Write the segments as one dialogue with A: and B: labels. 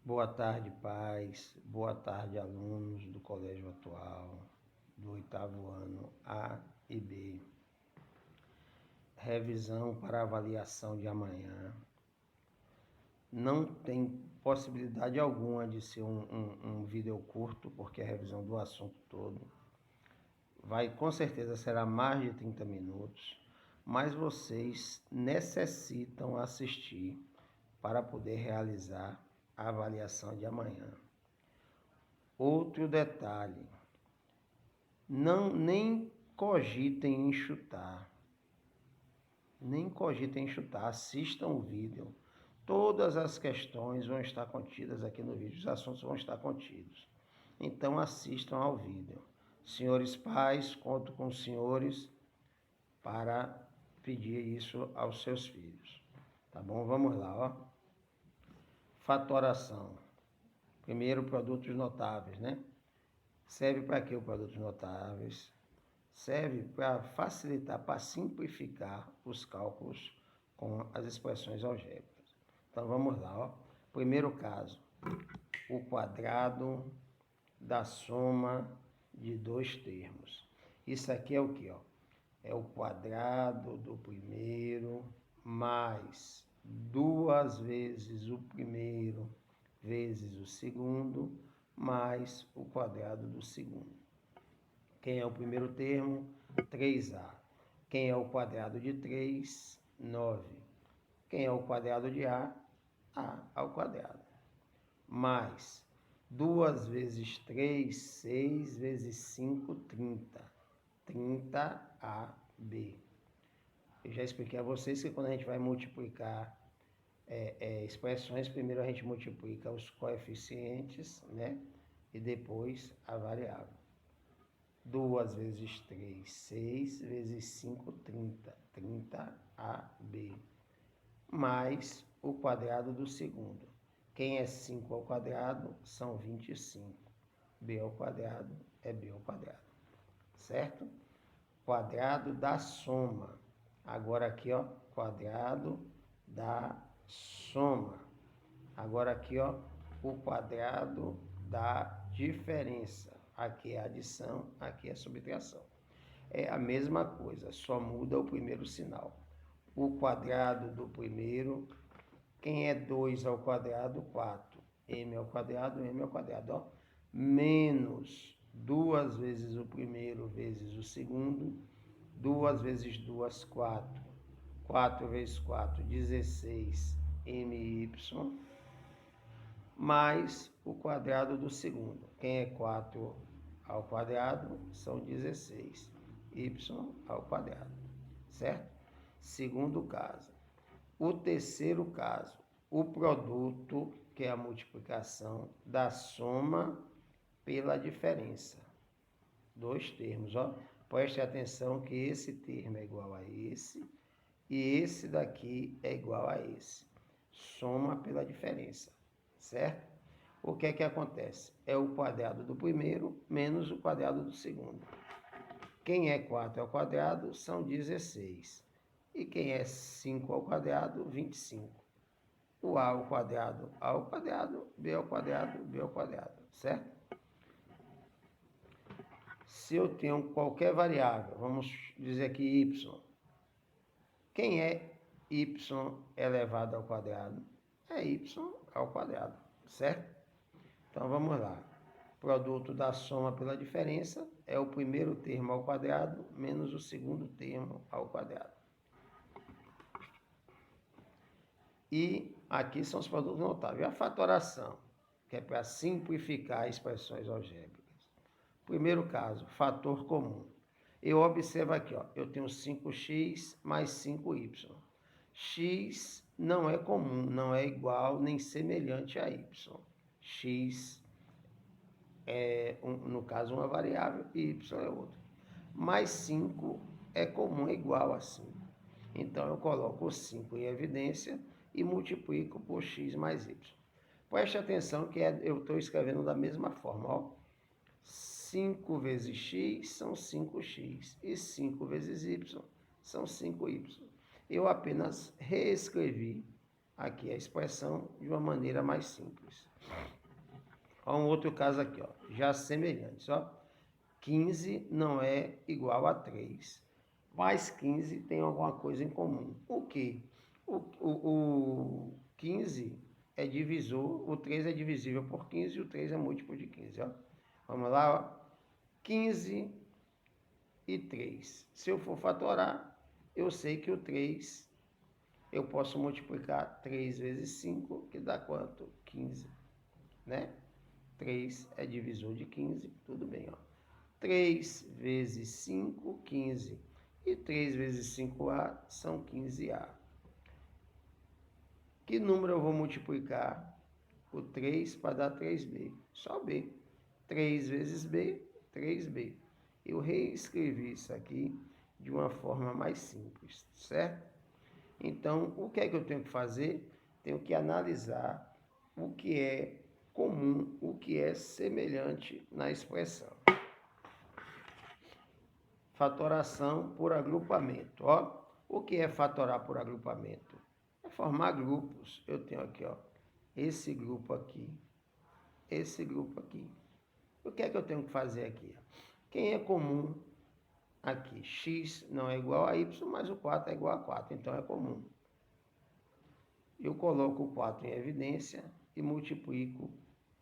A: Boa tarde, pais. Boa tarde, alunos do colégio atual, do 8º ano A e B. Revisão para avaliação de amanhã. Não tem possibilidade alguma de ser um vídeo curto, porque é a revisão do assunto todo. Com certeza será mais de 30 minutos, mas vocês necessitam assistir para poder realizar a avaliação de amanhã. Outro detalhe, nem cogitem em chutar, assistam o vídeo. Todas as questões vão estar contidas aqui no vídeo, os assuntos vão estar contidos. Então assistam ao vídeo. Senhores pais, conto com os senhores para pedir isso aos seus filhos. Tá bom? Vamos lá, ó. Fatoração. Primeiro, produtos notáveis, né? Serve para quê o produtos notáveis? Serve para facilitar, para simplificar os cálculos com as expressões algébricas. Então, vamos lá, ó. Primeiro caso, o quadrado da soma de dois termos. Isso aqui é o quê, ó? É o quadrado do primeiro mais 2 vezes o primeiro vezes o segundo, mais o quadrado do segundo. Quem é o primeiro termo? 3A. Quem é o quadrado de 3? 9. Quem é o quadrado de A? A ao quadrado. Mais 2 vezes 3, 6 vezes 5, 30. 30AB. Eu já expliquei a vocês que quando a gente vai multiplicar expressões, primeiro a gente multiplica os coeficientes, né? E depois a variável. 2 vezes 3, 6 vezes 5, 30. 30AB. Mais o quadrado do segundo. Quem é 5 ao quadrado são 25. B ao quadrado é B ao quadrado. Certo? Quadrado da soma. Agora aqui, ó, quadrado da soma. Agora aqui, ó, o quadrado da diferença. Aqui é adição, aqui é subtração. É a mesma coisa, só muda o primeiro sinal. O quadrado do primeiro, quem é 2 ao quadrado? 4. M ao quadrado, M ao quadrado, ó. Menos 2 vezes o primeiro vezes o segundo. 2 vezes 2, 4. 4 vezes 4, 16 MY. Mais o quadrado do segundo. Quem é 4 ao quadrado são 16. Y ao quadrado. Certo? Segundo caso. O terceiro caso. O produto, que é a multiplicação da soma pela diferença. Dois termos, ó. Preste atenção que esse termo é igual a esse e esse daqui é igual a esse. Soma pela diferença, certo? O que é que acontece? É o quadrado do primeiro menos o quadrado do segundo. Quem é 4 ao quadrado são 16. E quem é 5 ao quadrado, 25. O A ao quadrado, A ao quadrado, B ao quadrado, B ao quadrado, certo? Se eu tenho qualquer variável, vamos dizer aqui y. Quem é y elevado ao quadrado? É y ao quadrado, certo? Então, vamos lá. Produto da soma pela diferença é o primeiro termo ao quadrado menos o segundo termo ao quadrado. E aqui são os produtos notáveis. A fatoração, que é para simplificar expressões algébricas. Primeiro caso, fator comum. Eu observo aqui, ó, eu tenho 5x mais 5y. X não é comum, não é igual nem semelhante a y. X é, no caso, uma variável e y é outra. Mais 5 é comum, é igual a 5. Então, eu coloco o 5 em evidência e multiplico por x mais y. Preste atenção que eu estou escrevendo da mesma forma, ó. 5 vezes x são 5x e 5 vezes y são 5y. Eu apenas reescrevi aqui a expressão de uma maneira mais simples. Ó, um outro caso aqui, ó, já semelhantes, ó. 15 não é igual a 3, mas 15 tem alguma coisa em comum. O quê? O 15 é divisor, o 3 é divisível por 15 e o 3 é múltiplo de 15, ó. Vamos lá, ó. 15 e 3. Se eu for fatorar, eu sei que o 3, eu posso multiplicar 3 vezes 5, que dá quanto? 15, né? 3 é divisor de 15, tudo bem, ó. 3 vezes 5, 15. E 3 vezes 5A são 15A. Que número eu vou multiplicar o 3 para dar 3B? Só B. 3 vezes B, 3B. Eu reescrevi isso aqui de uma forma mais simples, certo? Então, o que é que eu tenho que fazer? Tenho que analisar o que é comum, o que é semelhante na expressão. Fatoração por agrupamento. Ó, o que é fatorar por agrupamento? É formar grupos. Eu tenho aqui, ó, esse grupo aqui, esse grupo aqui. O que é que eu tenho que fazer aqui? Quem é comum aqui? X não é igual a Y, mas o 4 é igual a 4, então é comum. Eu coloco o 4 em evidência e multiplico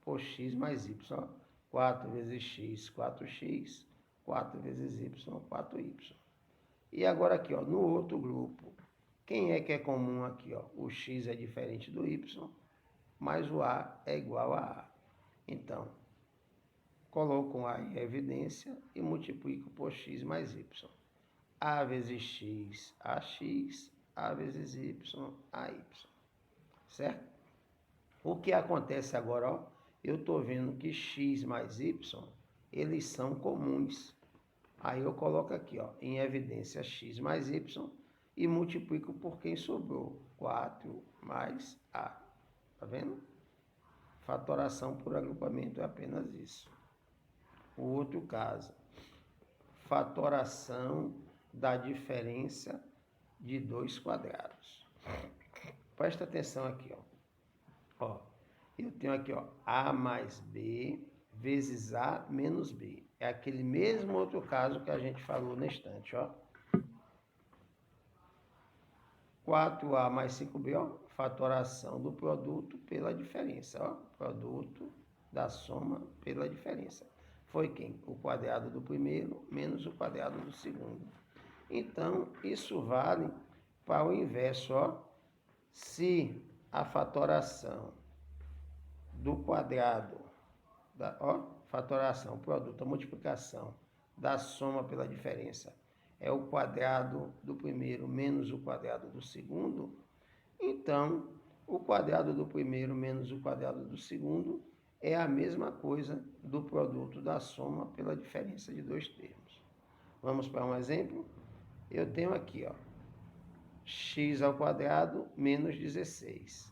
A: por x mais y. Ó. 4 vezes x, 4x. 4 vezes y, 4y. E agora aqui, ó, no outro grupo, quem é que é comum aqui? Ó? O x é diferente do y, mas o a é igual a a. Então, coloco um a em evidência e multiplico por x mais y. A vezes x, ax. A vezes y, ay. Certo? O que acontece agora, ó, eu estou vendo que x mais y, eles são comuns. Aí eu coloco aqui, ó, em evidência x mais y e multiplico por quem sobrou, 4 mais a. Tá vendo? Fatoração por agrupamento é apenas isso. O outro caso, fatoração da diferença de 2 quadrados. Presta atenção aqui, ó. Eu tenho aqui, ó, a mais b vezes a menos b. É aquele mesmo outro caso que a gente falou na estante, ó. 4a mais 5b, ó, fatoração do produto pela diferença, ó. Produto da soma pela diferença. Foi quem? O quadrado do primeiro menos o quadrado do segundo. Então, isso vale para o inverso, ó. Se a fatoração do quadrado, fatoração, produto, a multiplicação da soma pela diferença é o quadrado do primeiro menos o quadrado do segundo, então o quadrado do primeiro menos o quadrado do segundo é a mesma coisa do produto da soma pela diferença de dois termos. Vamos para um exemplo? Eu tenho aqui, ó, x ao quadrado menos 16.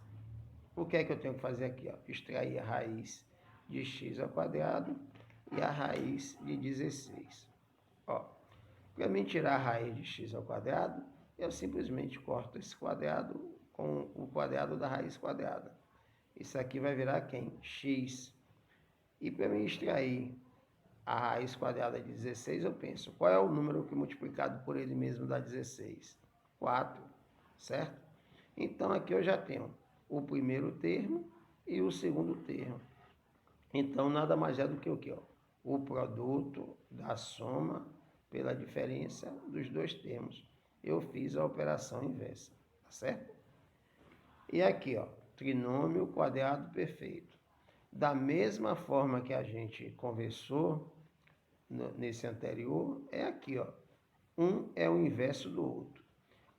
A: O que é que eu tenho que fazer aqui? Ó? Extrair a raiz de x ao quadrado e a raiz de 16. Para mim tirar a raiz de x ao quadrado, eu simplesmente corto esse quadrado com o quadrado da raiz quadrada. Isso aqui vai virar quem? X. E para mim extrair a raiz quadrada de 16, eu penso, qual é o número que multiplicado por ele mesmo dá 16? 4, certo? Então aqui eu já tenho o primeiro termo e o segundo termo. Então, nada mais é do que o quê? O produto da soma pela diferença dos dois termos. Eu fiz a operação inversa, tá certo? E aqui, ó, trinômio quadrado perfeito. Da mesma forma que a gente conversou nesse anterior, é aqui, ó. Um é o inverso do outro.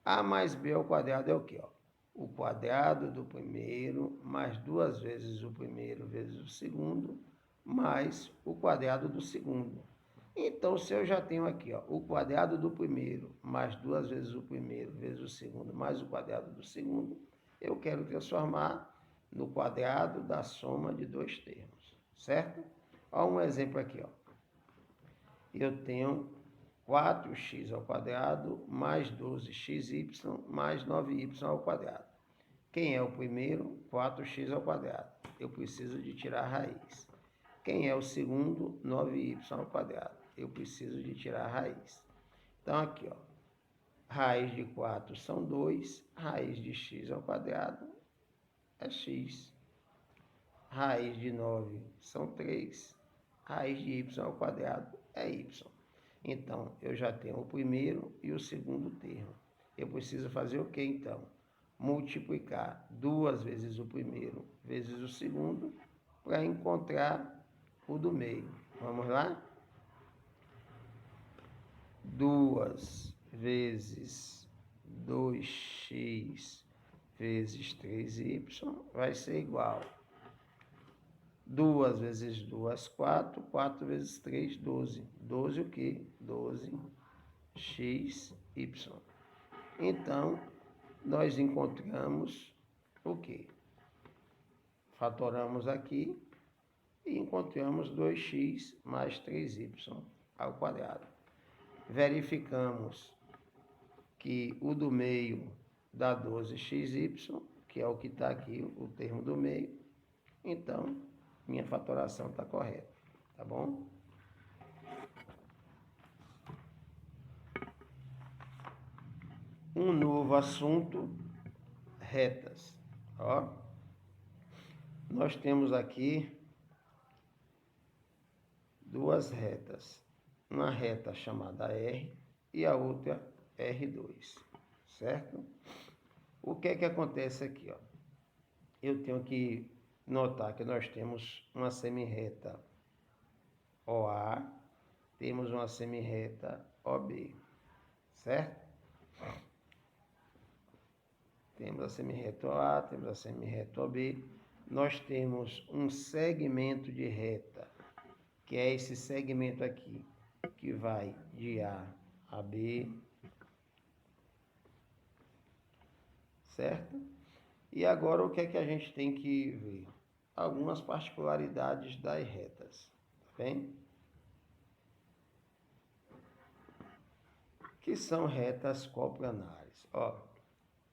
A: A mais b ao quadrado é o quê? Ó? O quadrado do primeiro mais 2 vezes o primeiro vezes o segundo, mais o quadrado do segundo. Então, se eu já tenho aqui, ó, o quadrado do primeiro mais 2 vezes o primeiro vezes o segundo, mais o quadrado do segundo, eu quero transformar no quadrado da soma de dois termos, certo? Olha um exemplo aqui, ó. Eu tenho 4x ao quadrado mais 12xy mais 9y ao quadrado. Quem é o primeiro? 4x ao quadrado. Eu preciso de tirar a raiz. Quem é o segundo? 9y ao quadrado. Eu preciso de tirar a raiz. Então, aqui, ó, raiz de 4 são 2, raiz de x ao quadrado é x. Raiz de 9 são 3, raiz de y ao quadrado é y. Então, eu já tenho o primeiro e o segundo termo. Eu preciso fazer o que, então? Multiplicar 2 vezes o primeiro vezes o segundo para encontrar o do meio. Vamos lá? 2 vezes 2x vezes 3y vai ser igual. 2 vezes 2, 4. 4 vezes 3, 12. 12 o quê? 12xy. Então, nós encontramos o quê? Fatoramos aqui e encontramos 2x mais 3y ao quadrado. Verificamos que o do meio dá 12xy, que é o que está aqui, o termo do meio. Então, minha fatoração está correta, tá bom? Um novo assunto, retas. Ó, nós temos aqui duas retas. Uma reta chamada R e a outra R2, certo? O que é que acontece aqui, ó? Eu tenho que notar que nós temos uma semirreta OA, temos uma semirreta OB, certo? Temos a semirreta OA, temos a semirreta OB. Nós temos um segmento de reta, que é esse segmento aqui, que vai de A a B, certo? E agora o que é que a gente tem que ver? Algumas particularidades das retas, tá bem? Que são retas coplanares. Ó,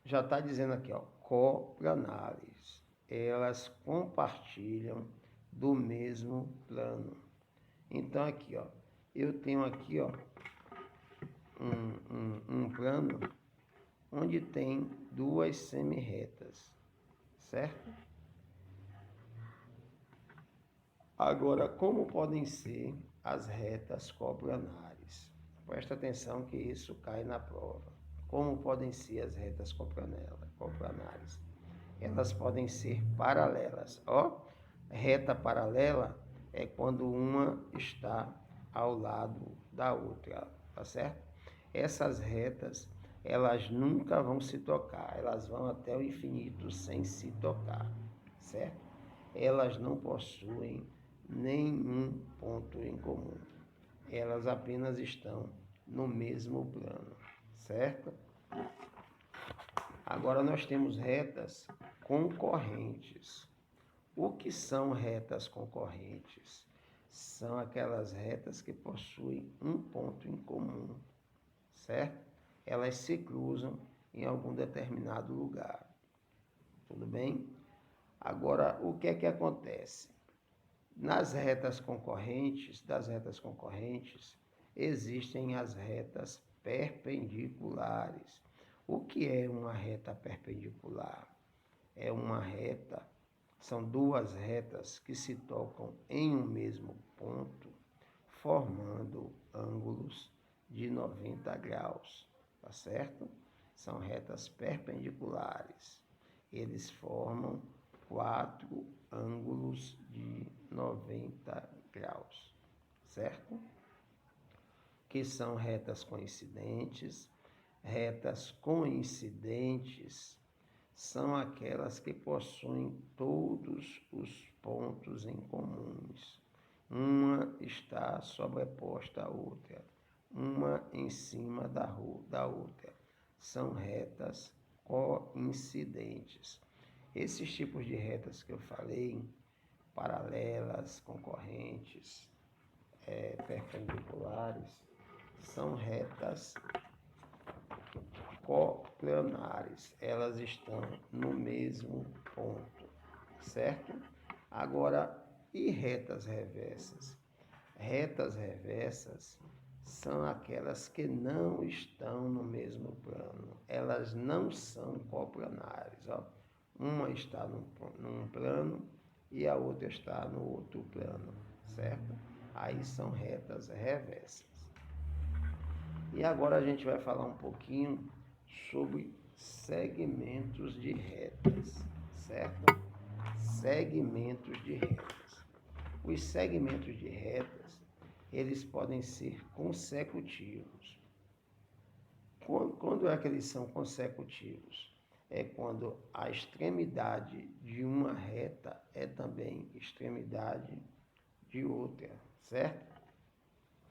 A: já está dizendo aqui, ó, coplanares. Elas compartilham do mesmo plano. Então aqui, ó, eu tenho aqui, ó, um plano onde tem duas semirretas, certo? Agora, como podem ser as retas coplanares? Presta atenção que isso cai na prova. Como podem ser as retas coplanares? Elas podem ser paralelas. Ó, reta paralela é quando uma está ao lado da outra, tá certo? Essas retas, elas nunca vão se tocar, elas vão até o infinito sem se tocar, certo? Elas não possuem nenhum ponto em comum. Elas apenas estão no mesmo plano, certo? Agora nós temos retas concorrentes. O que são retas concorrentes? São aquelas retas que possuem um ponto em comum, certo? Elas se cruzam em algum determinado lugar. Tudo bem? Agora, o que é que acontece? Das retas concorrentes, existem as retas perpendiculares. O que é uma reta perpendicular? É uma reta, são duas retas que se tocam em um mesmo ponto, formando ângulos de 90 graus, tá certo? São retas perpendiculares. Eles formam 4 ângulos de 90 graus, certo? Que são retas coincidentes. Retas coincidentes são aquelas que possuem todos os pontos em comuns. Uma está sobreposta à outra, uma em cima da outra. São retas coincidentes. Esses tipos de retas que eu falei, paralelas, concorrentes, perpendiculares, são retas coplanares, elas estão no mesmo ponto, certo? Agora, e retas reversas? Retas reversas são aquelas que não estão no mesmo plano, elas não são coplanares, ó. Uma está num plano e a outra está no outro plano, certo? Aí são retas reversas. E agora a gente vai falar um pouquinho sobre segmentos de retas, certo? Segmentos de retas. Os segmentos de retas, eles podem ser consecutivos. Quando é que eles são consecutivos? É quando a extremidade de uma reta é também extremidade de outra, certo?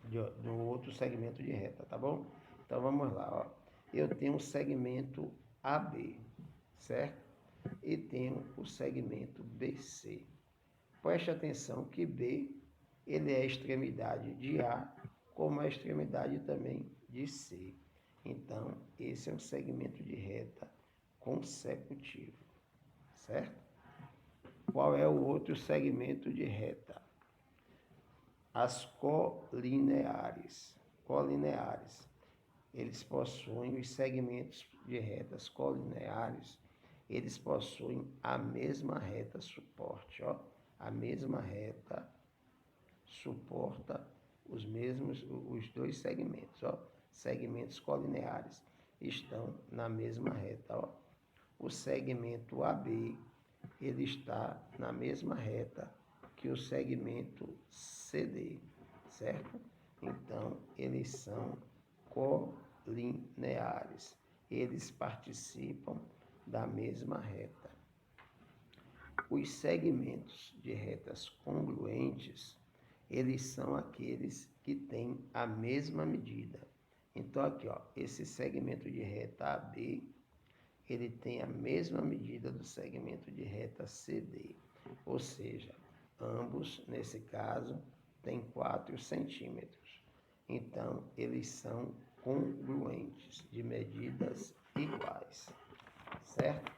A: Do outro segmento de reta, tá bom? Então vamos lá, ó. Eu tenho um segmento AB, certo? E tenho o segmento BC. Preste atenção que B, ele é a extremidade de A, como a extremidade também de C. Então, esse é um segmento de reta consecutivo, certo? Qual é o outro segmento de reta? As colineares. Colineares. Eles possuem os segmentos de retas colineares, eles possuem a mesma reta suporte, ó. A mesma reta suporta os dois segmentos, ó. Segmentos colineares estão na mesma reta, ó. O segmento AB, ele está na mesma reta que o segmento CD, certo? Então, eles são colineares. Eles participam da mesma reta. Os segmentos de retas congruentes, eles são aqueles que têm a mesma medida. Então, aqui, ó, esse segmento de reta AB, ele tem a mesma medida do segmento de reta CD. Ou seja, ambos, nesse caso, têm 4 centímetros. Então, eles são congruentes, de medidas iguais, certo?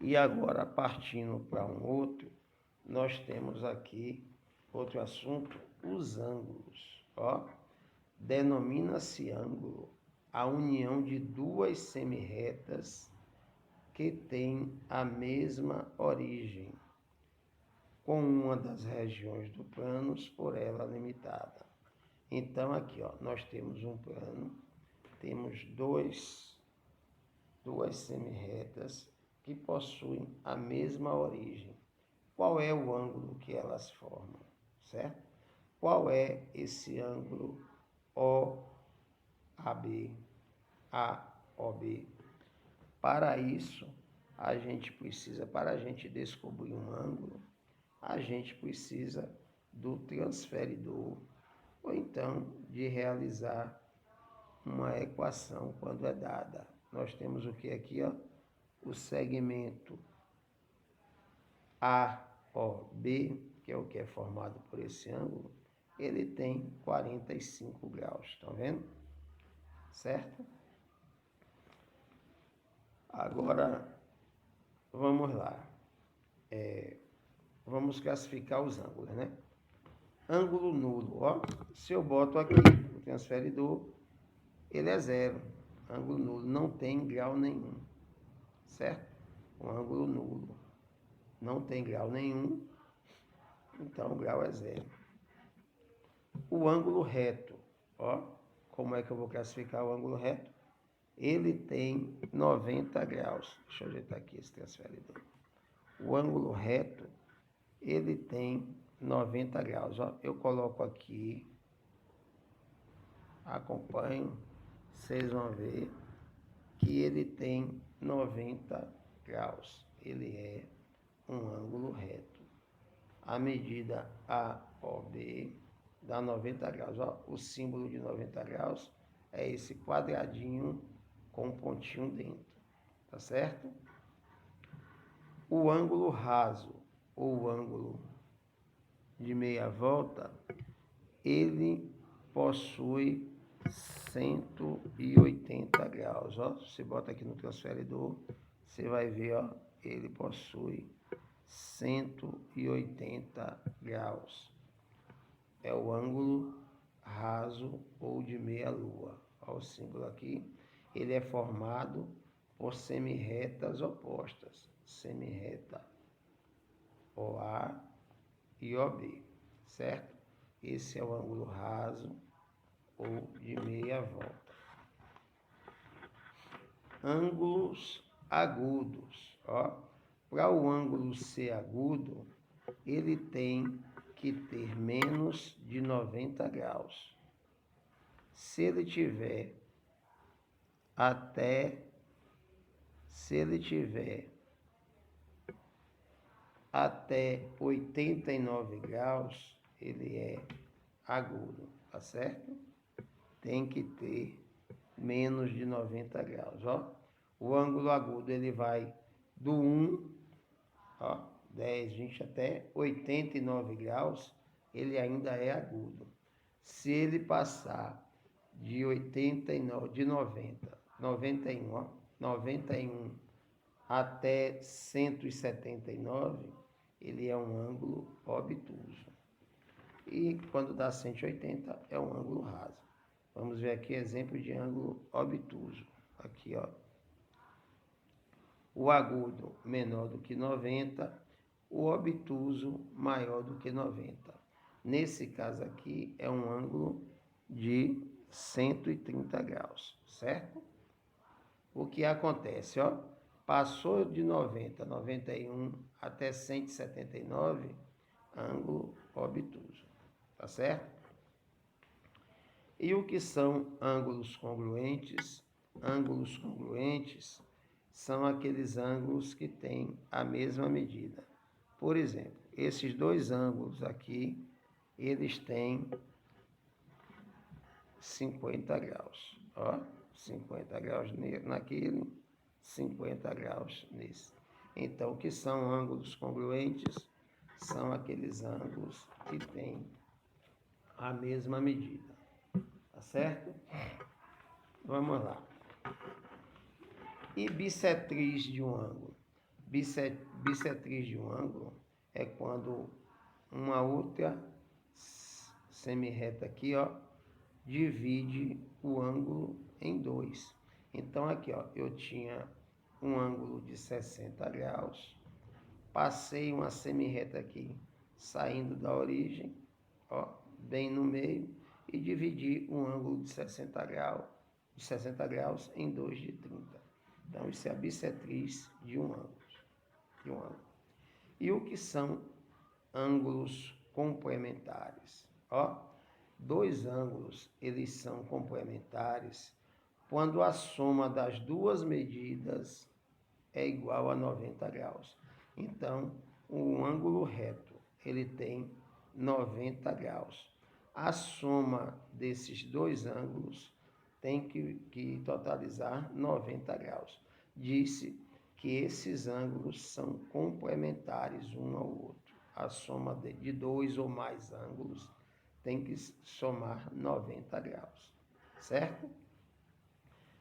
A: E agora, partindo para um outro, nós temos aqui outro assunto, os ângulos. Ó, denomina-se ângulo a união de duas semirretas que têm a mesma origem, com uma das regiões do plano por ela limitada. Então, aqui, ó, nós temos um plano, temos duas semirretas que possuem a mesma origem. Qual é o ângulo que elas formam, certo? Qual é esse ângulo OAB? AOB. Para isso, para a gente descobrir um ângulo, a gente precisa do transferidor, ou então de realizar uma equação quando é dada. Nós temos o que aqui, ó? O segmento AOB, que é o que é formado por esse ângulo, ele tem 45 graus, estão vendo? Certo? Agora, vamos lá. Vamos classificar os ângulos, né? Ângulo nulo, ó. Se eu boto aqui o transferidor, ele é zero. Ângulo nulo, não tem grau nenhum, certo? Um ângulo nulo não tem grau nenhum, então o grau é zero. O ângulo reto, ó. Como é que eu vou classificar o ângulo reto? Ele tem 90 graus. Deixa eu ajeitar aqui esse transferidor. O ângulo reto, ele tem 90 graus. Ó. Eu coloco aqui, acompanho, vocês vão ver que ele tem 90 graus. Ele é um ângulo reto. A medida AOB dá 90 graus. Ó. O símbolo de 90 graus é esse quadradinho com um pontinho dentro. Tá certo? O ângulo raso ou ângulo de meia volta, ele possui 180 graus, ó. Você bota aqui no transferidor, você vai ver, ó, ele possui 180 graus. É o ângulo raso ou de meia-lua. Ó, o símbolo aqui. Ele é formado por semirretas opostas. Semirreta OA e OB, certo? Esse é o ângulo raso ou de meia volta. Ângulos agudos. Para o ângulo ser agudo, ele tem que ter menos de 90 graus. Se ele tiver até 89 graus, ele é agudo, tá certo? Tem que ter menos de 90 graus, ó. O ângulo agudo, ele vai do 1, ó, 10, 20 até 89 graus, ele ainda é agudo. Se ele passar de 89, de 90, 91, ó, 91 até 179, ele é um ângulo obtuso. E quando dá 180, é um ângulo raso. Vamos ver aqui exemplo de ângulo obtuso. Aqui, ó. O agudo menor do que 90, o obtuso maior do que 90. Nesse caso aqui, é um ângulo de 130 graus, certo? O que acontece, ó? Passou de 90, 91 até 179, ângulo obtuso, tá certo? E o que são ângulos congruentes? Ângulos congruentes são aqueles ângulos que têm a mesma medida. Por exemplo, esses dois ângulos aqui, eles têm 50 graus. Ó, 50 graus naquele, 50 graus nesse. Então, o que são ângulos congruentes? São aqueles ângulos que têm a mesma medida. Tá certo? Vamos lá. E bissetriz de um ângulo? Bissetriz de um ângulo é quando uma outra semirreta aqui, ó, divide o ângulo em dois. Então, aqui, ó, eu tinha um ângulo de 60 graus, passei uma semirreta aqui, saindo da origem, ó, bem no meio, e dividi um ângulo de 60 graus em dois de 30. Então, isso é a bissetriz de um ângulo. E o que são ângulos complementares? Ó, dois ângulos, eles são complementares quando a soma das duas medidas é igual a 90 graus. Então, um ângulo reto, ele tem 90 graus. A soma desses dois ângulos tem que totalizar 90 graus. Disse que esses ângulos são complementares um ao outro. A soma de dois ou mais ângulos tem que somar 90 graus, certo?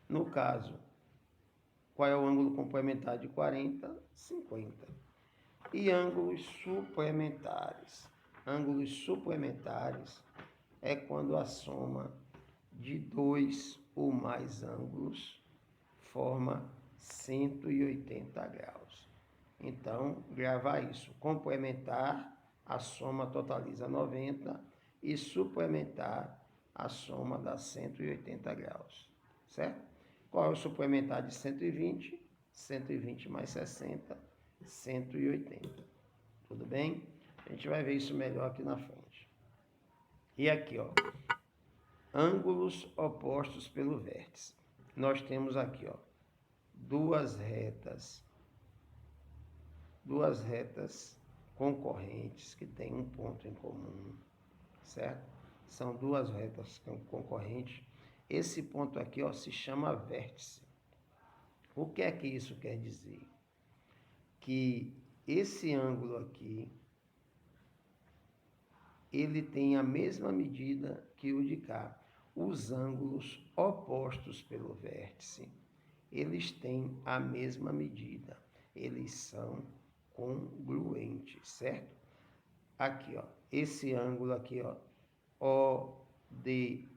A: No caso, qual é o ângulo complementar de 40? 50. E ângulos suplementares? Ângulos suplementares é quando a soma de dois ou mais ângulos forma 180 graus. Então, gravar isso. Complementar, a soma totaliza 90 e suplementar, a soma dá 180 graus, certo? Qual é o suplementar de 120? 120 mais 60, 180. Tudo bem? A gente vai ver isso melhor aqui na frente. E aqui, ó, ângulos opostos pelo vértice. Nós temos aqui, ó, duas retas concorrentes que têm um ponto em comum, certo? São duas retas concorrentes. Esse ponto aqui, ó, se chama vértice. O que é que isso quer dizer? Que esse ângulo aqui, ele tem a mesma medida que o de cá. os ângulos opostos pelo vértice, eles têm a mesma medida, eles são congruentes, certo? Aqui, ó, esse ângulo aqui, ó, ODA,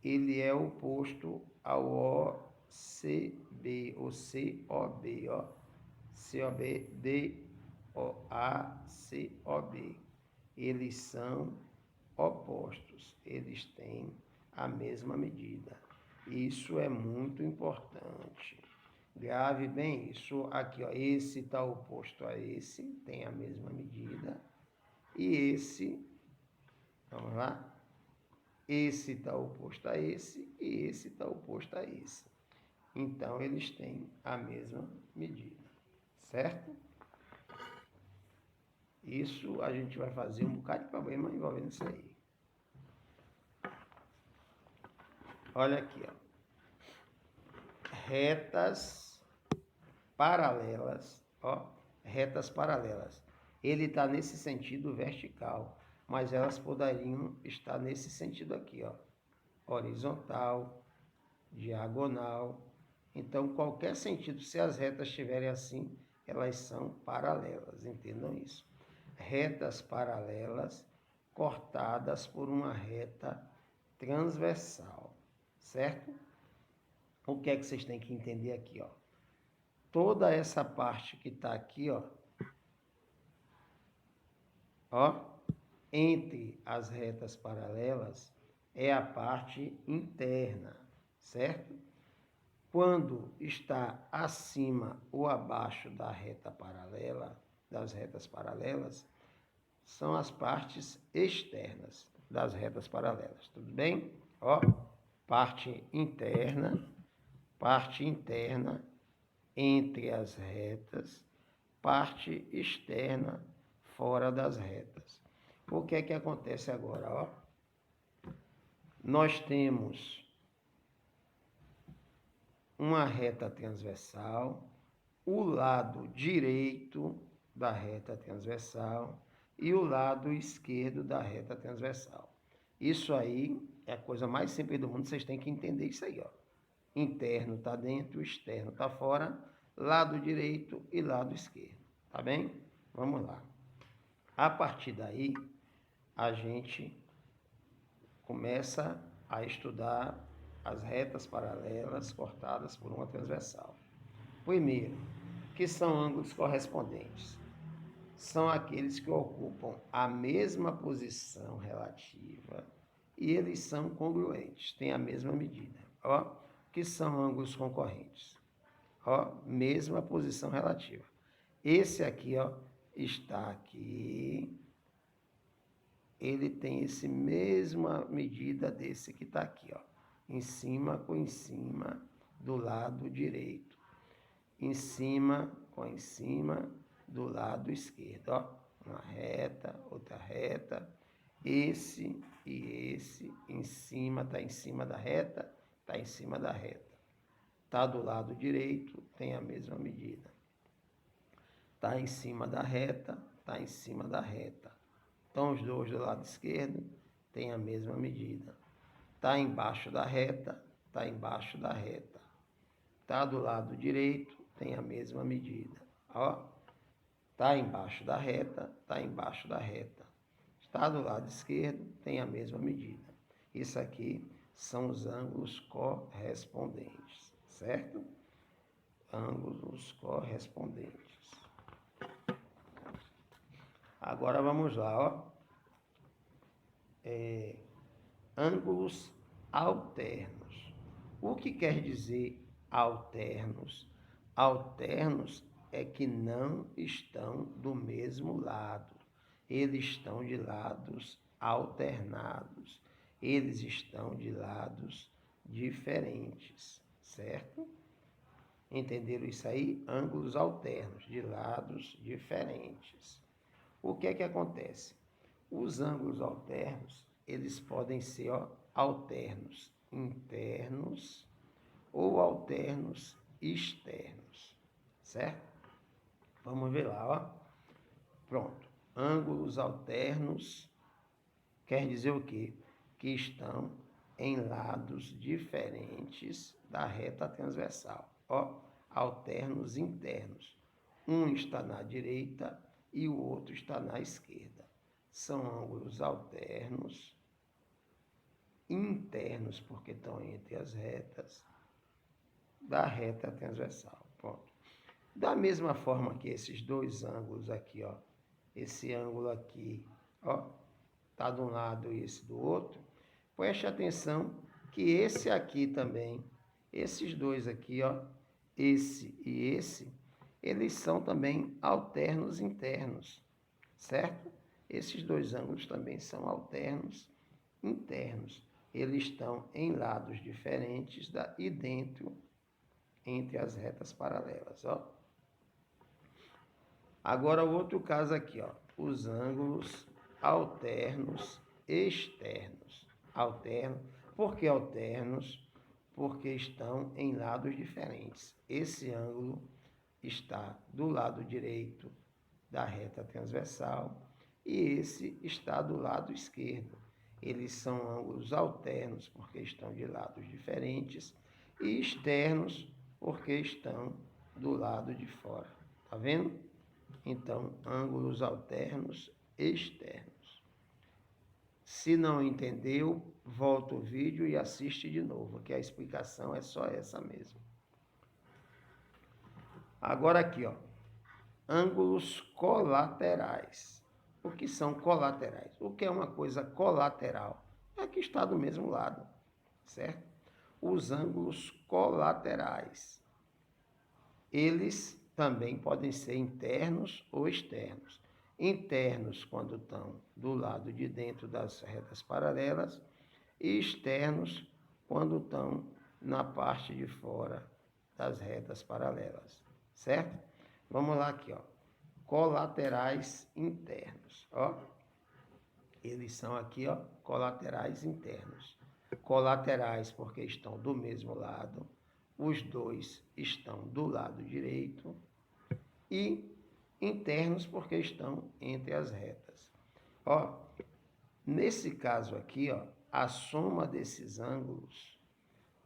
A: ele é oposto ao OCB, ou COB, ó, COB, DOA, COB. Eles são opostos, eles têm a mesma medida. Isso é muito importante. Grave bem isso. Aqui, ó, esse está oposto a esse, tem a mesma medida. E esse, vamos lá, esse está oposto a esse e esse está oposto a esse. Então, eles têm a mesma medida, certo? Isso a gente vai fazer um bocado de problema envolvendo isso aí. Olha aqui, ó. Retas paralelas, ó, retas paralelas. Ele está nesse sentido vertical, mas elas poderiam estar nesse sentido aqui, ó, horizontal, diagonal. Então, qualquer sentido, se as retas estiverem assim, elas são paralelas, entendam isso. Retas paralelas cortadas por uma reta transversal, certo? O que é que vocês têm que entender aqui, ó? Toda essa parte que está aqui, ó, entre as retas paralelas, é a parte interna, certo? Quando está acima ou abaixo da reta paralela, das retas paralelas, são as partes externas das retas paralelas, tudo bem? Ó, parte interna entre as retas, parte externa fora das retas. O que é que acontece agora? Ó? Nós temos uma reta transversal, o lado direito da reta transversal e o lado esquerdo da reta transversal. Isso aí é a coisa mais simples do mundo, vocês têm que entender isso aí, ó. Interno está dentro, externo está fora, lado direito e lado esquerdo, tá bem? Vamos lá. A partir daí, a gente começa a estudar as retas paralelas cortadas por uma transversal. Primeiro, que são ângulos correspondentes. São aqueles que ocupam a mesma posição relativa e eles são congruentes, têm a mesma medida. Ó, que são ângulos concorrentes. Ó, mesma posição relativa. Esse aqui, ó, está aqui. Ele tem essa mesma medida desse que está aqui, ó. Em cima com em cima do lado direito. Em cima com em cima do lado esquerdo, ó. Uma reta, outra reta. Esse e esse em cima, está em cima da reta, está em cima da reta. Está do lado direito, tem a mesma medida. Está em cima da reta, está em cima da reta. Então, os dois do lado esquerdo têm a mesma medida. Está embaixo da reta, está embaixo da reta. Está do lado direito, tem a mesma medida. Ó, está embaixo da reta, está embaixo da reta. Está do lado esquerdo, tem a mesma medida. Isso aqui são os ângulos correspondentes, certo? Ângulos correspondentes. Agora vamos lá, ó. Ângulos alternos. O que quer dizer alternos? Alternos é que não estão do mesmo lado. Eles estão de lados alternados. Eles estão de lados diferentes, certo? Entenderam isso aí? Ângulos alternos, de lados diferentes. O que é que acontece? Os ângulos alternos, eles podem ser, ó, alternos internos ou alternos externos, certo? Vamos ver lá, ó. Pronto. Ângulos alternos quer dizer o quê? que estão em lados diferentes da reta transversal. Ó, alternos internos. Um está na direita e o outro está na esquerda. São ângulos alternos, internos, porque estão entre as retas, da reta transversal. Pronto. Da mesma forma que esses dois ângulos aqui, ó, esse ângulo aqui, ó, tá de um lado e esse do outro, preste atenção que esse aqui também, esses dois aqui, ó, esse e esse, eles são também alternos internos, certo? Esses dois ângulos também são alternos internos. Eles estão em lados diferentes e dentro, entre as retas paralelas, ó. Agora, o outro caso aqui, ó, os ângulos alternos externos. Alternos, por que alternos? Porque estão em lados diferentes. Esse ângulo está do lado direito da reta transversal e esse está do lado esquerdo. Eles são ângulos alternos porque estão de lados diferentes e externos porque estão do lado de fora. Tá vendo? Então, ângulos alternos externos. Se não entendeu, volta o vídeo e assiste de novo, que a explicação é só essa mesmo. Agora aqui, ó, ângulos colaterais. O que são colaterais? O que é uma coisa colateral? É que está do mesmo lado, certo? Os ângulos colaterais, eles também podem ser internos ou externos. Internos quando estão do lado de dentro das retas paralelas e externos quando estão na parte de fora das retas paralelas, certo? Vamos lá aqui, ó. Colaterais internos, ó. Eles são aqui, ó, colaterais internos. Colaterais porque estão do mesmo lado. Os dois estão do lado direito e internos porque estão entre as retas. Ó, nesse caso aqui, ó, a soma desses ângulos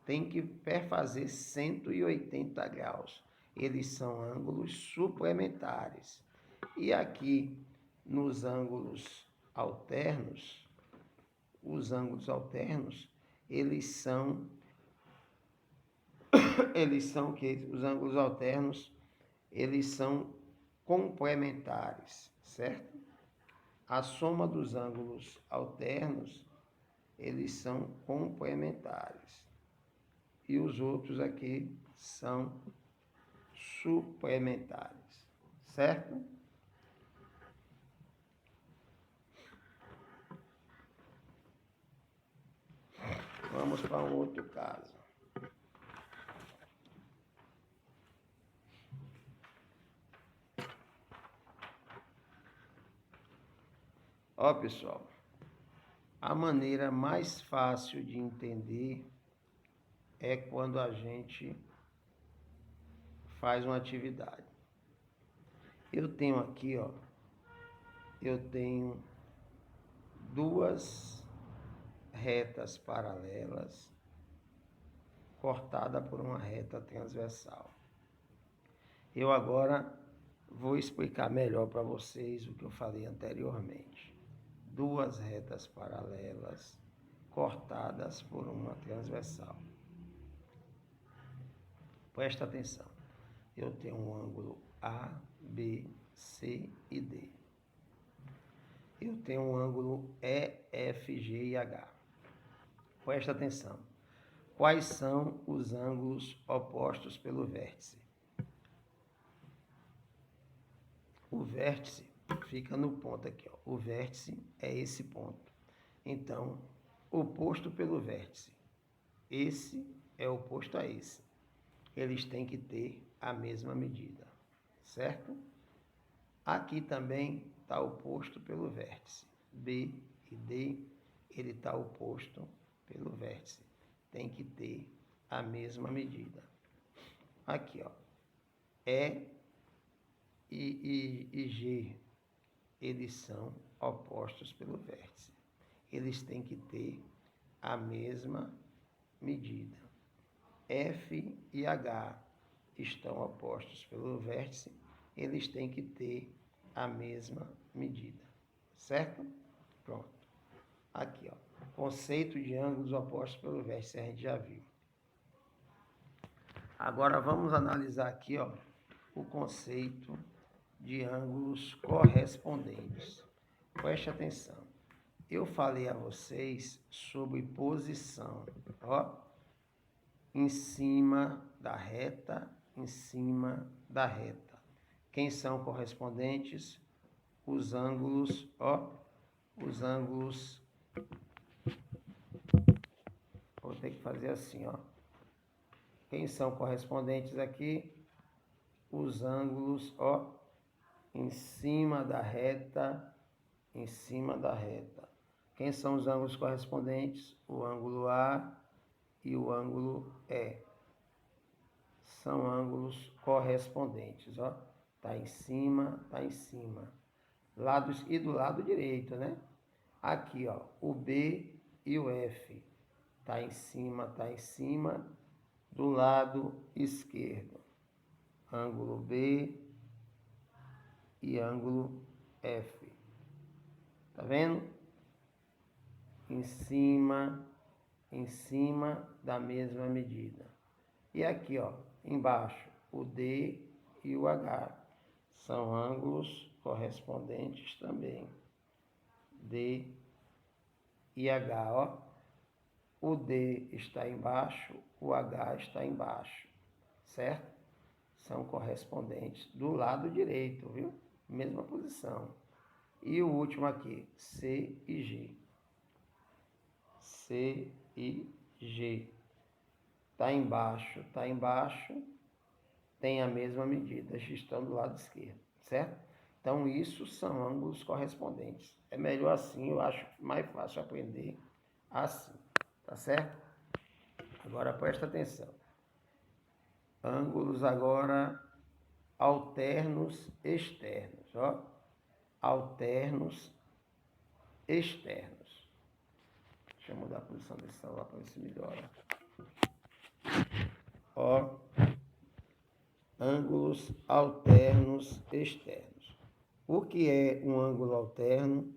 A: tem que perfazer 180 graus. Eles são ângulos suplementares. E aqui, nos ângulos alternos, os ângulos alternos, eles são que os ângulos alternos, eles são complementares, certo? A soma dos ângulos alternos, eles são complementares. E os outros aqui são suplementares, certo? Vamos para um outro caso. Ó, pessoal, a maneira mais fácil de entender é quando a gente faz uma atividade. Eu tenho aqui, ó, eu tenho duas retas paralelas cortada por uma reta transversal. Eu agora vou explicar melhor para vocês o que eu falei anteriormente. Duas retas paralelas cortadas por uma transversal. Presta atenção. Eu tenho um ângulo A, B, C e D. Eu tenho um ângulo E, F, G e H. Presta atenção. Quais são os ângulos opostos pelo vértice? O vértice fica no ponto aqui, ó. O vértice é esse ponto. Então, oposto pelo vértice. Esse é oposto a esse. Eles têm que ter a mesma medida, certo? Aqui também está oposto pelo vértice. B e D, ele está oposto pelo vértice. Tem que ter a mesma medida. Aqui, ó. E G, eles são opostos pelo vértice. Eles têm que ter a mesma medida. F e H estão opostos pelo vértice, eles têm que ter a mesma medida, certo? Pronto. Aqui, ó, conceito de ângulos opostos pelo vértice, a gente já viu. Agora vamos analisar aqui, ó, o conceito de ângulos correspondentes. Preste atenção. Eu falei a vocês sobre posição, ó, em cima da reta, em cima da reta. Quem são correspondentes? Os ângulos, ó, os ângulos. Vou ter que fazer assim, ó. Quem são correspondentes aqui? Os ângulos, ó, em cima da reta, em cima da reta. Quem são os ângulos correspondentes? O ângulo A e o ângulo E. São ângulos correspondentes, ó. Tá em cima, tá em cima. Lados e do lado direito, né? Aqui, ó, o B e o F. Tá em cima do lado esquerdo. Ângulo B e ângulo F. Tá vendo? Em cima da mesma medida. E aqui, ó, embaixo, o D e o H. São ângulos correspondentes também. D e H, ó. O D está embaixo, o H está embaixo, certo? São correspondentes do lado direito, viu? Mesma posição. E o último aqui, C e G. C e G. Tá embaixo, tem a mesma medida, estão do lado esquerdo, certo? Então, isso são ângulos correspondentes. É melhor assim, eu acho mais fácil aprender assim, tá certo? Agora, presta atenção. Ângulos agora alternos externos, ó. Alternos externos. Deixa eu mudar a posição desse celular para ver se melhora. Ó, ângulos alternos externos. O que é um ângulo alterno?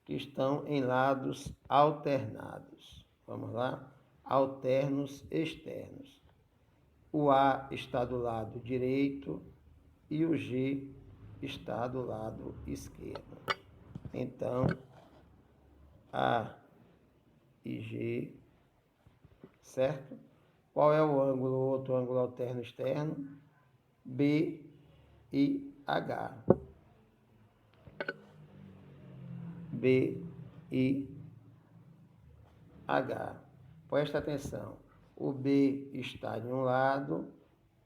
A: Que estão em lados alternados. Vamos lá? Alternos externos. O A está do lado direito e o G está do lado esquerdo. Então, A e G, certo? Qual é o ângulo, outro ângulo alterno externo? B e H. B e H. Presta atenção. O B está em um lado,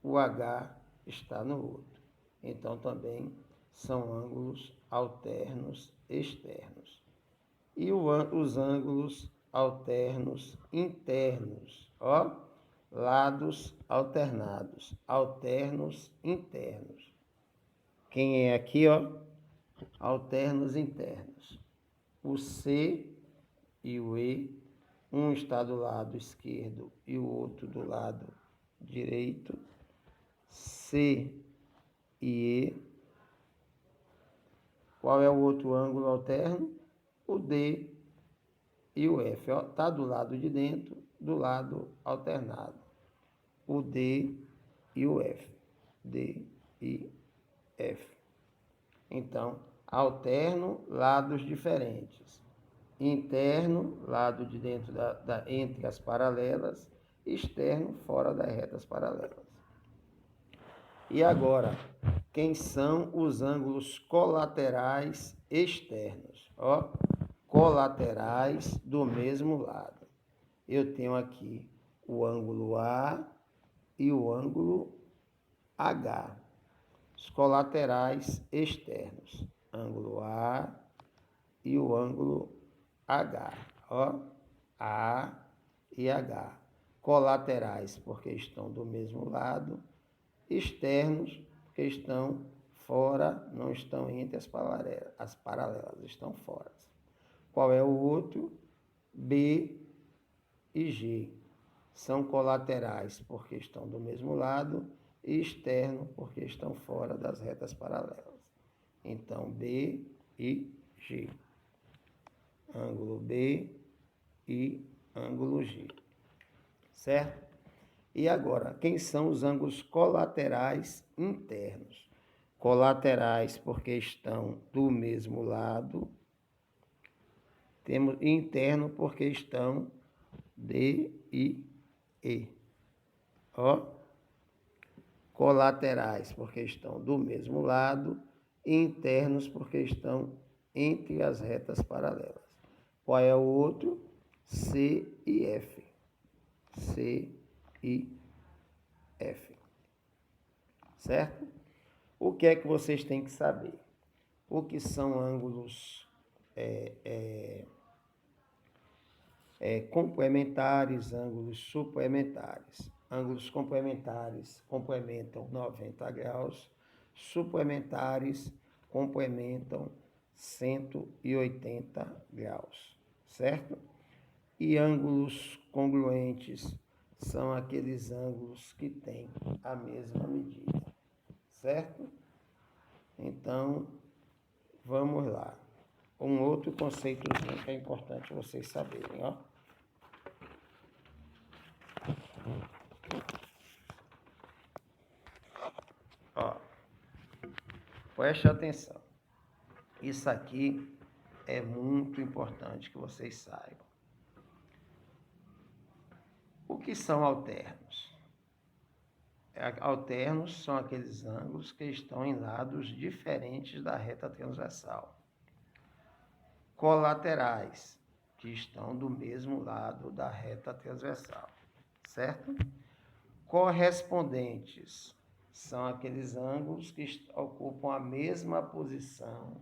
A: o H está no outro. Então, também são ângulos alternos externos. E os ângulos alternos internos, ó, lados alternados, alternos internos. Quem é aqui, ó? Alternos internos. O C e o E, um está do lado esquerdo e o outro do lado direito. C e E. Qual é o outro ângulo alterno? O D e o F. Está do lado de dentro, do lado alternado. O D e o F. D e F. Então, alterno, lados diferentes. Interno, lado de dentro entre as paralelas. Externo, fora das retas paralelas. E agora, quem são os ângulos colaterais externos? Ó, colaterais do mesmo lado. Eu tenho aqui o ângulo A e o ângulo H. Os colaterais externos. Ângulo A e o ângulo H. Ó, A e H. Colaterais porque estão do mesmo lado. Externos porque estão fora, não estão entre as paralelas, estão fora. Qual é o outro? B e G são colaterais porque estão do mesmo lado e externo porque estão fora das retas paralelas. Então, B e G. Ângulo B e ângulo G. Certo? E agora, quem são os ângulos colaterais internos? Colaterais porque estão do mesmo lado. Temos interno porque estão D e E. Ó. Colaterais porque estão do mesmo lado. E internos porque estão entre as retas paralelas. Qual é o outro? C e F. C e F. Certo? O que é que vocês têm que saber? O que são ângulos complementares, ângulos suplementares. Ângulos complementares complementam 90 graus, suplementares complementam 180 graus, certo? E ângulos congruentes são aqueles ângulos que têm a mesma medida, certo? Então, vamos lá. Um outro conceitozinho que é importante vocês saberem, ó. Ó, preste atenção. Isso aqui é muito importante que vocês saibam. O que são alternos? Alternos são aqueles ângulos que estão em lados diferentes da reta transversal. Colaterais, que estão do mesmo lado da reta transversal, certo? Correspondentes são aqueles ângulos que ocupam a mesma posição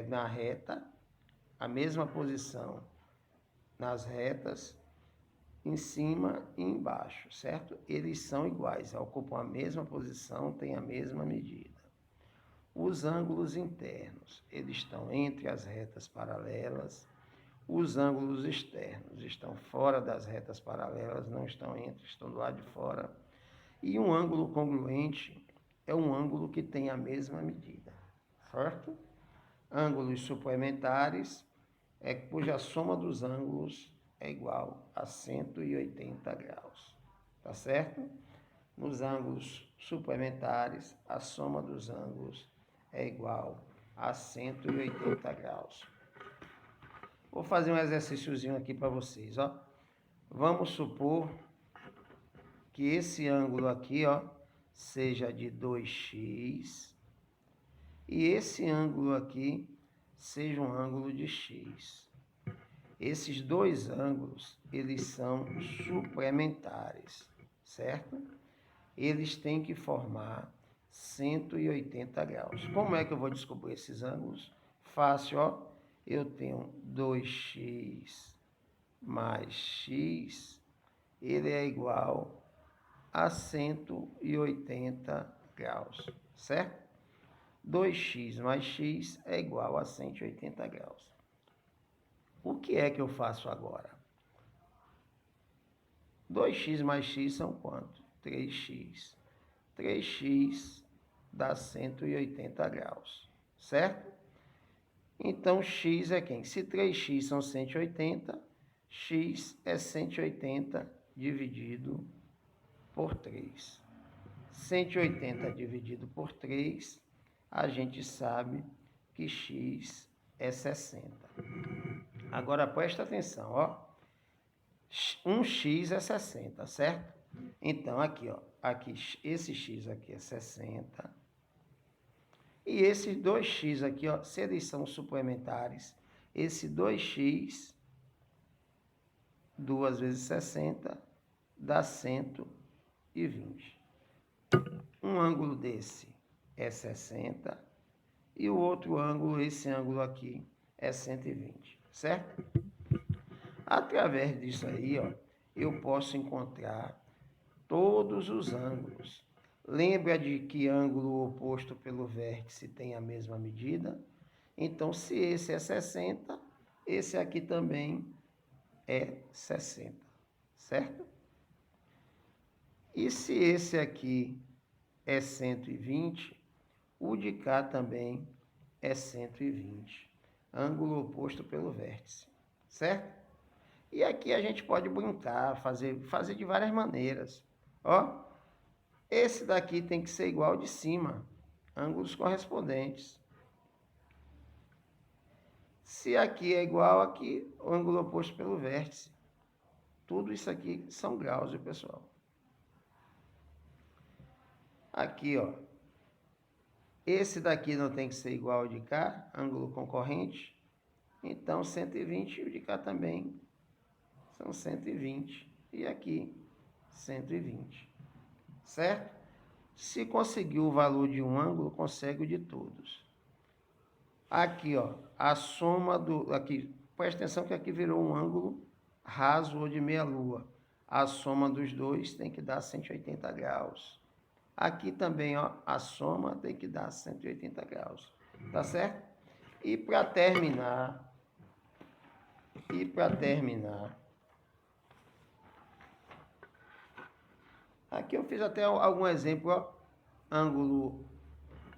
A: na reta, a mesma posição nas retas, em cima e embaixo, certo? Eles são iguais, ocupam a mesma posição, têm a mesma medida. Os ângulos internos, eles estão entre as retas paralelas. Os ângulos externos estão fora das retas paralelas, não estão entre, estão do lado de fora. E um ângulo congruente é um ângulo que tem a mesma medida, certo? Ângulos suplementares é cuja soma dos ângulos é igual a 180 graus, tá certo? Nos ângulos suplementares, a soma dos ângulos é igual a 180 graus. Vou fazer um exercíciozinho aqui para vocês, ó. Vamos supor que esse ângulo aqui, ó, seja de 2x e esse ângulo aqui seja um ângulo de x. Esses dois ângulos, eles são suplementares, certo? Eles têm que formar 180 graus. Como é que eu vou descobrir esses ângulos? Fácil, ó. Eu tenho 2x mais x, ele é igual a 180 graus, certo? 2x mais x é igual a 180 graus. O que é que eu faço agora? 2x mais x são quanto? 3x. 3x dá 180 graus, certo? Então, x é quem? Se 3x são 180, x é 180 dividido por 3. 180 dividido por 3, a gente sabe que x é 60. Agora, presta atenção, ó. 1x é 60, certo? Então, aqui, ó. Aqui, esse x aqui é 60. E esses 2x aqui, ó, se eles são suplementares, esse 2x, 2 vezes 60, dá 120. Um ângulo desse é 60 e o outro ângulo, esse ângulo aqui, é 120, certo? Através disso aí, ó, eu posso encontrar todos os ângulos. Lembra de que ângulo oposto pelo vértice tem a mesma medida? Então, se esse é 60, esse aqui também é 60, certo? E se esse aqui é 120, o de cá também é 120. Ângulo oposto pelo vértice, certo? E aqui a gente pode brincar, fazer de várias maneiras. Ó, esse daqui tem que ser igual ao de cima, ângulos correspondentes. Se aqui é igual aqui, o ângulo oposto pelo vértice. Tudo isso aqui são graus, viu, pessoal? Aqui, ó. Esse daqui não tem que ser igual ao de cá, ângulo concorrente. Então, 120 e o de cá também são 120. E aqui, 120. Certo? Se conseguir o valor de um ângulo, consegue o de todos. Aqui, ó, a soma do... Aqui, presta atenção que aqui virou um ângulo raso ou de meia-lua. A soma dos dois tem que dar 180 graus. Aqui também, ó, a soma tem que dar 180 graus. Tá certo? E para terminar, aqui eu fiz até algum exemplo, ó, ângulo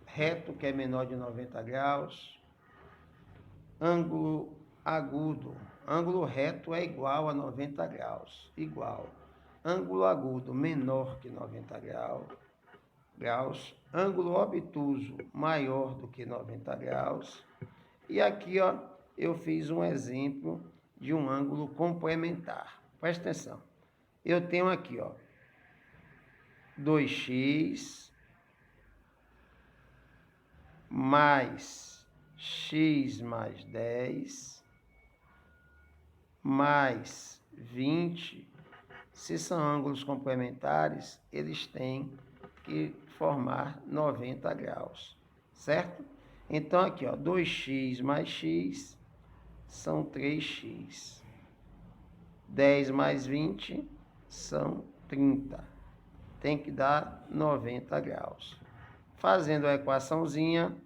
A: reto que é menor de 90 graus, ângulo agudo, ângulo reto é igual a 90 graus, igual, ângulo agudo menor que 90 graus, ângulo obtuso maior do que 90 graus, e aqui, ó, eu fiz um exemplo de um ângulo complementar. Presta atenção. Eu tenho aqui, ó, 2x mais x mais 10 mais 20. Se são ângulos complementares, eles têm que formar 90 graus, certo? Então, aqui, ó, 2x mais x são 3x. 10 mais 20 são 30. Tem que dar 90 graus. Fazendo a equaçãozinha,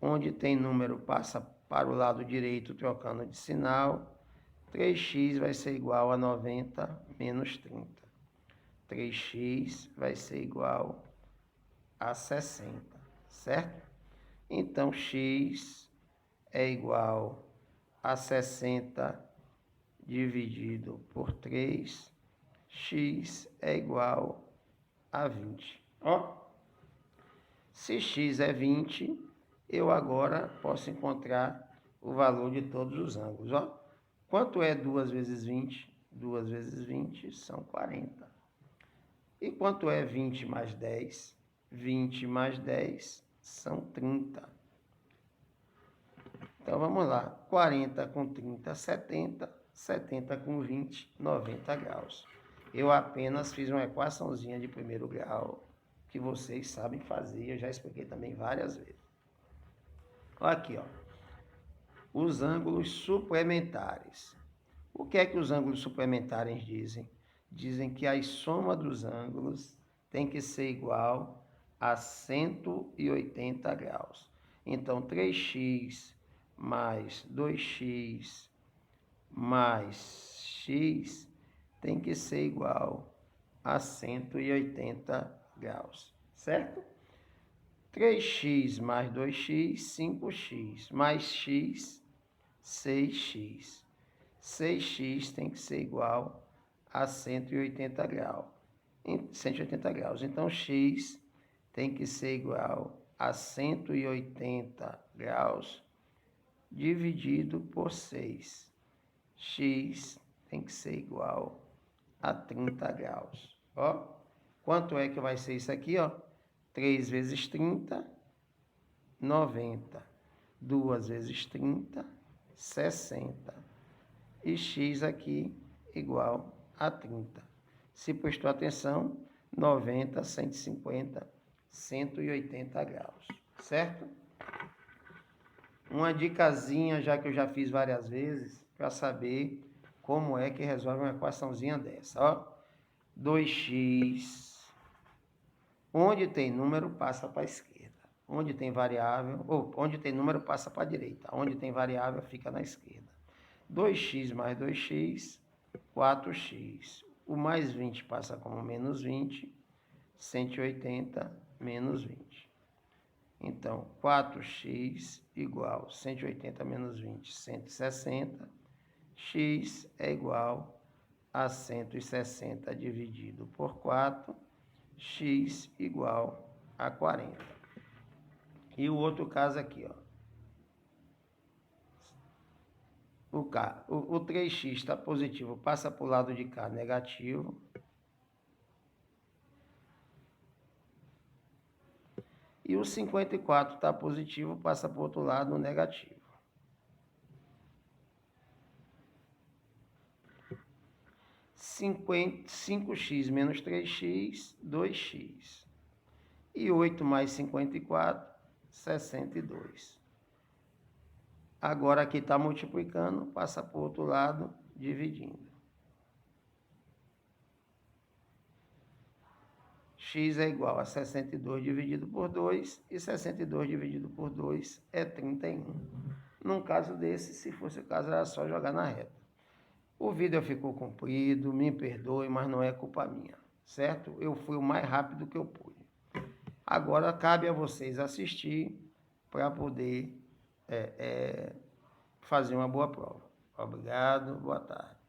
A: onde tem número passa para o lado direito trocando de sinal. 3x vai ser igual a 90 menos 30. 3x vai ser igual a 60, certo? Então, x é igual a 60 dividido por 3. X é igual a 20. Ó, se x é 20, eu agora posso encontrar o valor de todos os ângulos. Ó, quanto é 2 vezes 20? 2 vezes 20 são 40. E quanto é 20 mais 10? 20 mais 10 são 30. Então, vamos lá. 40 com 30, 70. 70 com 20, 90 graus. Eu apenas fiz uma equaçãozinha de primeiro grau, que vocês sabem fazer. Eu já expliquei também várias vezes. Aqui, ó. Os ângulos suplementares. O que é que os ângulos suplementares dizem? Dizem que a soma dos ângulos tem que ser igual a 180 graus. Então, 3x mais 2x mais x tem que ser igual a 180 graus, certo? 3x mais 2x, 5x, mais x, 6x. 6x tem que ser igual a 180 graus. 180 graus. Então, x tem que ser igual a 180 graus dividido por 6. X tem que ser igual a 30 graus. Ó, quanto é que vai ser isso aqui, ó? 3 vezes 30, 90. 2 vezes 30, 60. E x aqui igual a 30. Se prestou atenção, 90, 150, 180 graus, certo? Uma dicasinha, já que eu já fiz várias vezes, para saber como é que resolve uma equaçãozinha dessa. Ó, 2x, onde tem número, passa para a esquerda. Onde tem variável, ou onde tem número, passa para a direita. Onde tem variável, fica na esquerda. 2x mais 2x, 4x. O mais 20 passa como menos 20, 180 menos 20. Então, 4x igual 180 menos 20, 160. X é igual a 160 dividido por 4, x igual a 40. E o outro caso aqui, ó. O 3x está positivo, passa para o lado de cá negativo. E o 54 está positivo, passa para o outro lado negativo. Cinco x menos 3x, 2x. E 8 mais 54, 62. Agora aqui está multiplicando, passa para o outro lado, dividindo. X é igual a 62 dividido por 2, e 62 dividido por 2 é 31. Num caso desse, se fosse o caso, era só jogar na reta. O vídeo ficou comprido, me perdoe, mas não é culpa minha, certo? Eu fui o mais rápido que eu pude. Agora cabe a vocês assistir para poder fazer uma boa prova. Obrigado, boa tarde.